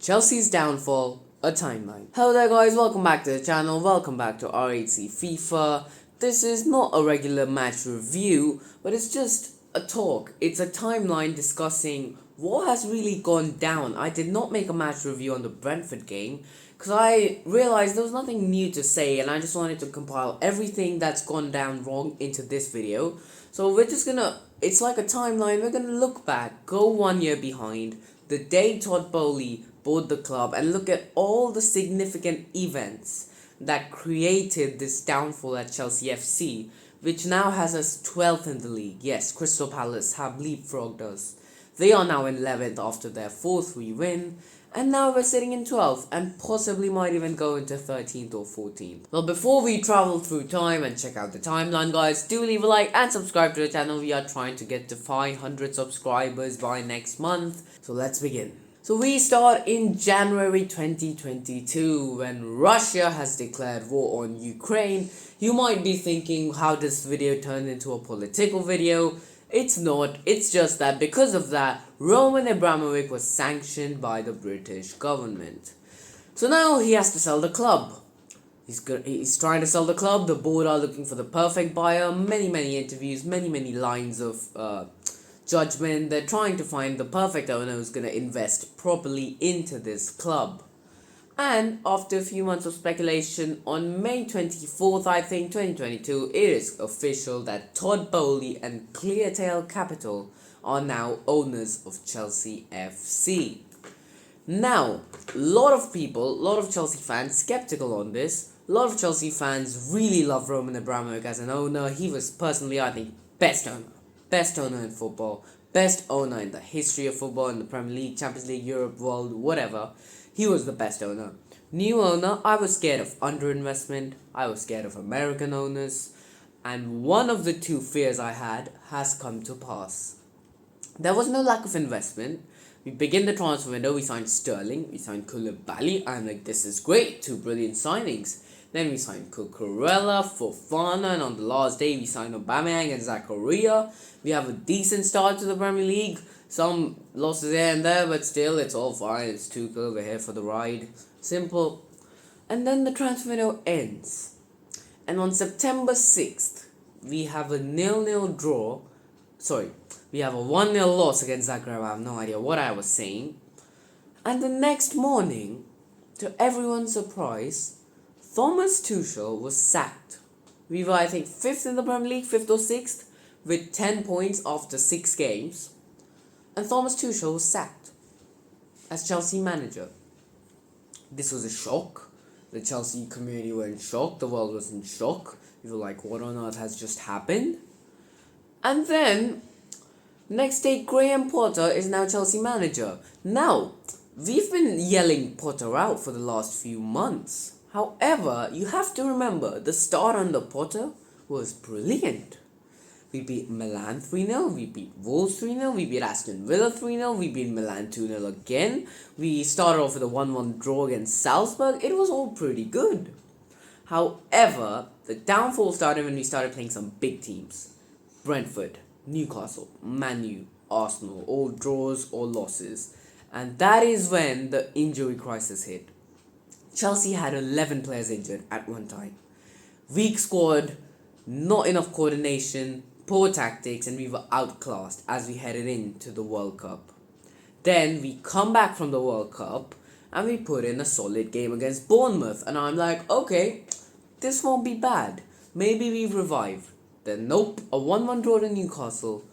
Chelsea's downfall, a timeline. Hello there guys, welcome back to the channel, welcome back to R8C FIFA. This is not a regular match review, but it's just a talk. It's a timeline discussing what has really gone down. I did not make a match review on the Brentford game, because I realized there was nothing new to say and I just wanted to compile everything that's gone down wrong into this video. So we're just gonna, it's like a timeline, we're gonna look back, go 1 year behind, the day Todd Boehly bought the club, and look at all the significant events that created this downfall at Chelsea FC, which now has us 12th in the league. Yes, Crystal Palace have leapfrogged us. They are now in 11th after their 4-3 win, and now we're sitting in 12th and possibly might even go into 13th or 14th. Well, before we travel through time and check out the timeline, guys, do leave a like and subscribe to the channel. We are trying to get to 500 subscribers by next month, so let's begin. So we start in January 2022 when Russia has declared war on Ukraine. You might be thinking, how does this video turn into a political video? It's not, it's just that because of that, Roman Abramovich was sanctioned by the British government. So now he has to sell the club. He's trying to sell the club, the board are looking for the perfect buyer, many interviews, many lines of judgment. They're trying to find the perfect owner who's going to invest properly into this club. And after a few months of speculation, on May 24th, I think, 2022, it is official that Todd Boehly and Cleartail Capital are now owners of Chelsea FC. Now, a lot of Chelsea fans skeptical on this. A lot of Chelsea fans really love Roman Abramovich as an owner. He was personally, I think, best owner in football, best owner in the history of football, in the Premier League, Champions League, Europe, world, whatever. He was the best owner. New owner, I was scared of underinvestment, I was scared of American owners, and one of the two fears I had has come to pass. There was no lack of investment. We begin the transfer window, we signed Sterling, we signed Koulibaly. I'm like, this is great, two brilliant signings. Then we signed Cucurella, Fofana, and on the last day we signed Aubameyang and Zakaria. We have a decent start to the Premier League. Some losses here and there, but still, it's all fine. It's Tuchel, we're here for the ride. Simple. And then the transfer window ends. And on September 6th, we have a 0-0 draw. Sorry, we have a 1-0 loss against Zagreb. I have no idea what I was saying. And the next morning, to everyone's surprise, Thomas Tuchel was sacked. We were, I think, 5th in the Premier League, 5th or 6th, with 10 points after 6 games. And Thomas Tuchel was sacked as Chelsea manager. This was a shock. The Chelsea community were in shock. The world was in shock. We were like, what on earth has just happened? And then, next day, Graham Potter is now Chelsea manager. Now, we've been yelling Potter out for the last few months. However, you have to remember, the start under Potter was brilliant. We beat Milan 3-0, we beat Wolves 3-0, we beat Aston Villa 3-0, we beat Milan 2-0 again. We started off with a 1-1 draw against Salzburg. It was all pretty good. However, the downfall started when we started playing some big teams. Brentford, Newcastle, Man U, Arsenal, all draws or losses. And that is when the injury crisis hit. Chelsea had 11 players injured at one time. Weak squad, not enough coordination, poor tactics, and we were outclassed as we headed into the World Cup. Then we come back from the World Cup and we put in a solid game against Bournemouth, and I'm like, okay, this won't be bad. Maybe we revive. Then nope, a 1-1 draw to Newcastle,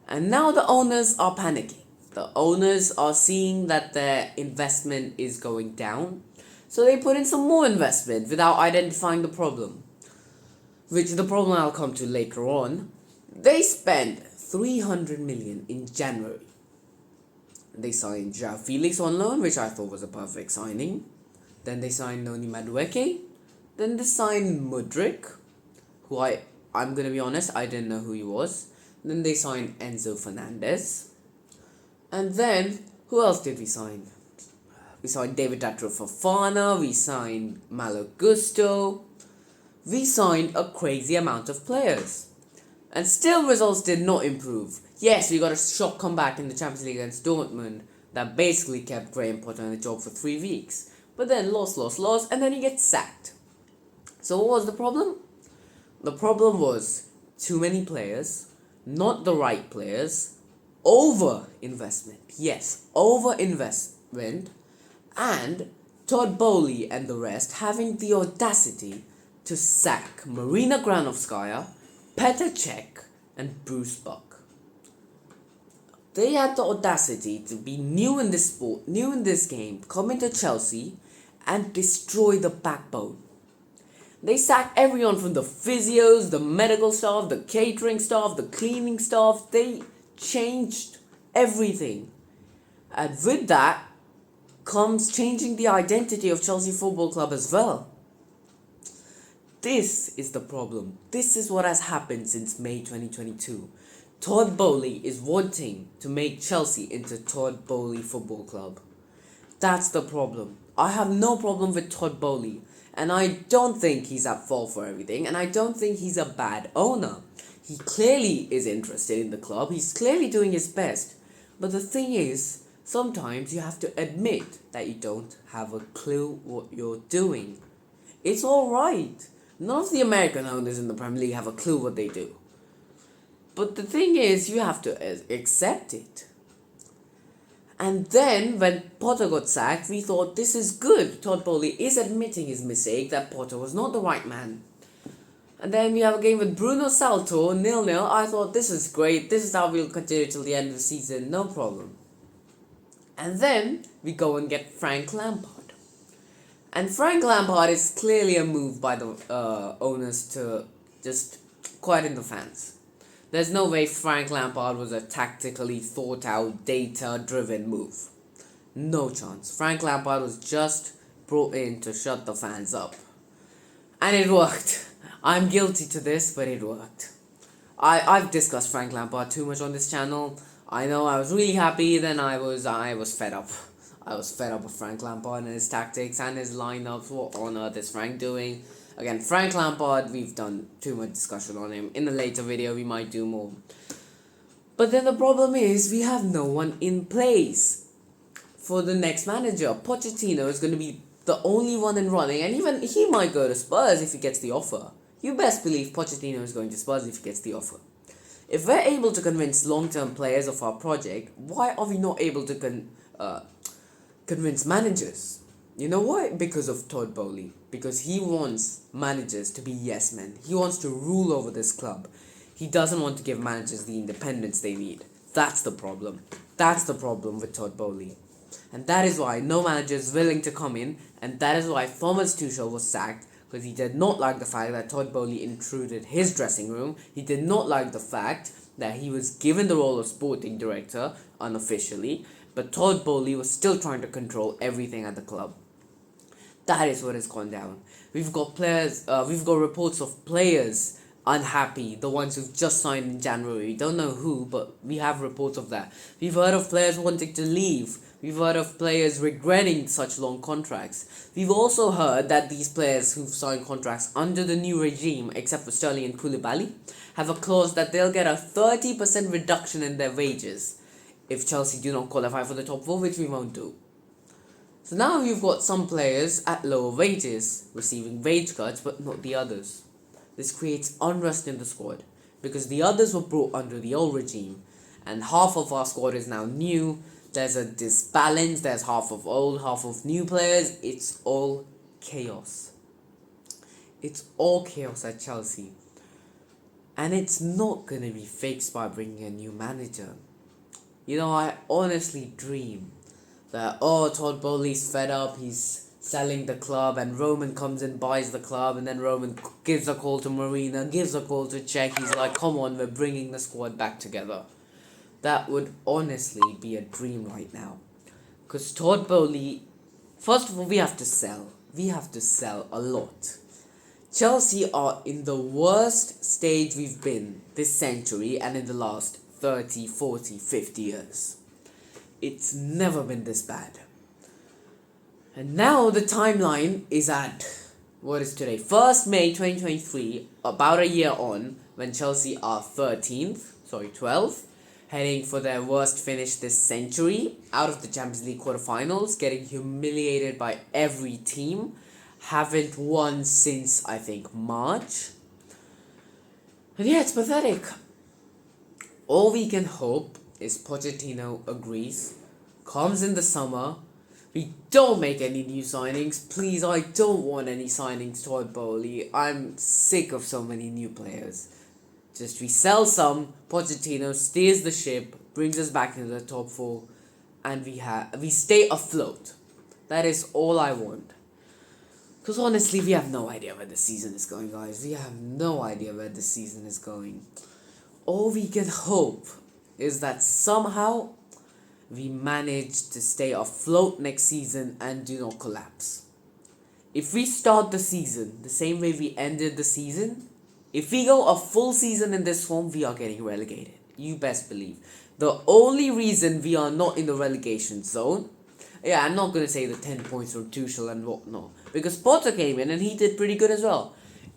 and now the owners are panicking. The owners are seeing that their investment is going down, so they put in some more investment without identifying the problem. Which the problem I'll come to later on. They spent 300 million in January. They signed João Felix on loan, which I thought was a perfect signing. Then they signed Noni Madueke. Then they signed Mudryk, who I'm gonna be honest, I didn't know who he was. Then they signed Enzo Fernandez. And then, who else did we sign? We signed David Datro Fofana, we signed Malo Gusto. We signed a crazy amount of players. And still results did not improve. Yes, we got a shock comeback in the Champions League against Dortmund, that basically kept Graham Potter in the job for 3 weeks. But then lost, and then he gets sacked. So what was the problem? The problem was too many players, not the right players, over investment. Yes, over investment, and Todd Bowley and the rest having the audacity to sack Marina Granovskaya, Petr Cech, and Bruce Buck. They had the audacity to be new in this sport, new in this game, come into Chelsea and destroy the backbone. They sacked everyone from the physios, the medical staff, the catering staff, the cleaning staff. They changed everything. And with that comes changing the identity of Chelsea Football Club as well. This is the problem. This is what has happened since May 2022. Todd Bowley is wanting to make Chelsea into Todd Bowley Football Club. That's the problem. I have no problem with Todd Bowley, and I don't think he's at fault for everything, and I don't think he's a bad owner. He clearly is interested in the club, he's clearly doing his best. But the thing is, sometimes you have to admit that you don't have a clue what you're doing. It's alright. None of the American owners in the Premier League have a clue what they do. But the thing is, you have to accept it. And then, when Potter got sacked, we thought this is good. Todd Bowley is admitting his mistake, that Potter was not the right man. And then we have a game with Bruno Salto, 0-0. I thought this is great. This is how we'll continue till the end of the season, no problem. And then we go and get Frank Lampard. And Frank Lampard is clearly a move by the owners to just quieten the fans. There's no way Frank Lampard was a tactically thought out, data driven move. No chance. Frank Lampard was just brought in to shut the fans up. And it worked. I'm guilty to this, but it worked. I've discussed Frank Lampard too much on this channel. I know I was really happy, then I was fed up. I was fed up with Frank Lampard and his tactics and his lineups. What on earth is Frank doing? Again, Frank Lampard, we've done too much discussion on him. In a later video, we might do more. But then the problem is, we have no one in place for the next manager. Pochettino is going to be the only one in running, and even he might go to Spurs if he gets the offer. You best believe Pochettino is going to Spurs if he gets the offer. If we're able to convince long-term players of our project, why are we not able to convince managers? You know why? Because of Todd Bowley. Because he wants managers to be yes men. He wants to rule over this club. He doesn't want to give managers the independence they need. That's the problem. That's the problem with Todd Bowley. And that is why no manager is willing to come in, and that is why Thomas Tuchel was sacked, because he did not like the fact that Todd Bowley intruded his dressing room. He did not like the fact that he was given the role of sporting director unofficially, but Todd Bowley was still trying to control everything at the club. That is what has gone down. We've got reports of players unhappy, the ones who've just signed in January. We don't know who, but we have reports of that. We've heard of players wanting to leave. We've heard of players regretting such long contracts. We've also heard that these players who've signed contracts under the new regime, except for Sterling and Koulibaly, have a clause that they'll get a 30% reduction in their wages if Chelsea do not qualify for the top 4, which we won't do. So now you've got some players at lower wages receiving wage cuts, but not the others. This creates unrest in the squad because the others were brought under the old regime, and half of our squad is now new. There's a disbalance. There's half of old, half of new players. It's all chaos. It's all chaos at Chelsea, and it's not gonna be fixed by bringing a new manager. You know, I honestly dream that, Todd Bowley's fed up, he's selling the club, and Roman comes and buys the club, and then Roman gives a call to Marina, gives a call to Cech. He's like, come on, we're bringing the squad back together. That would honestly be a dream right now. Because Todd Bowley, first of all, we have to sell. We have to sell a lot. Chelsea are in the worst stage we've been this century and in the last 30, 40, 50 years. It's never been this bad. And now the timeline is at, what is today? 1st May 2023, about a year on, when Chelsea are 12th. heading for their worst finish this century, out of the Champions League quarterfinals, getting humiliated by every team. Haven't won since, I think, March. And yeah, it's pathetic. All we can hope is Pochettino agrees, comes in the summer, we don't make any new signings. Please, I don't want any signings, Todd Bowley. I'm sick of so many new players. Just we sell some, Pochettino steers the ship, brings us back into the top 4, and we stay afloat. That is all I want. Because honestly, we have no idea where the season is going, guys. We have no idea where the season is going. All we can hope is that somehow we manage to stay afloat next season and do not collapse. If we start the season the same way we ended the season, if we go a full season in this form, we are getting relegated. You best believe. The only reason we are not in the relegation zone, yeah, I'm not going to say the 10 points from Tuchel and whatnot, because Potter came in and he did pretty good as well.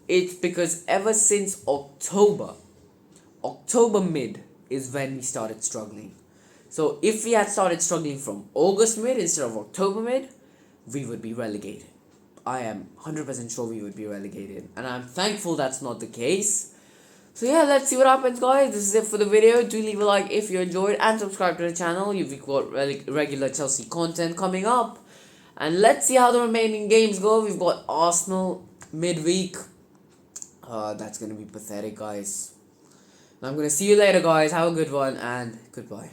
It's because ever since October mid is when we started struggling. So if we had started struggling from August mid instead of October mid, we would be relegated. I am 100% sure we would be relegated. And I'm thankful that's not the case. So yeah, let's see what happens, guys. This is it for the video. Do leave a like if you enjoyed and subscribe to the channel. You've got regular Chelsea content coming up. And let's see how the remaining games go. We've got Arsenal midweek. That's going to be pathetic, guys. And I'm going to see you later, guys. Have a good one and goodbye.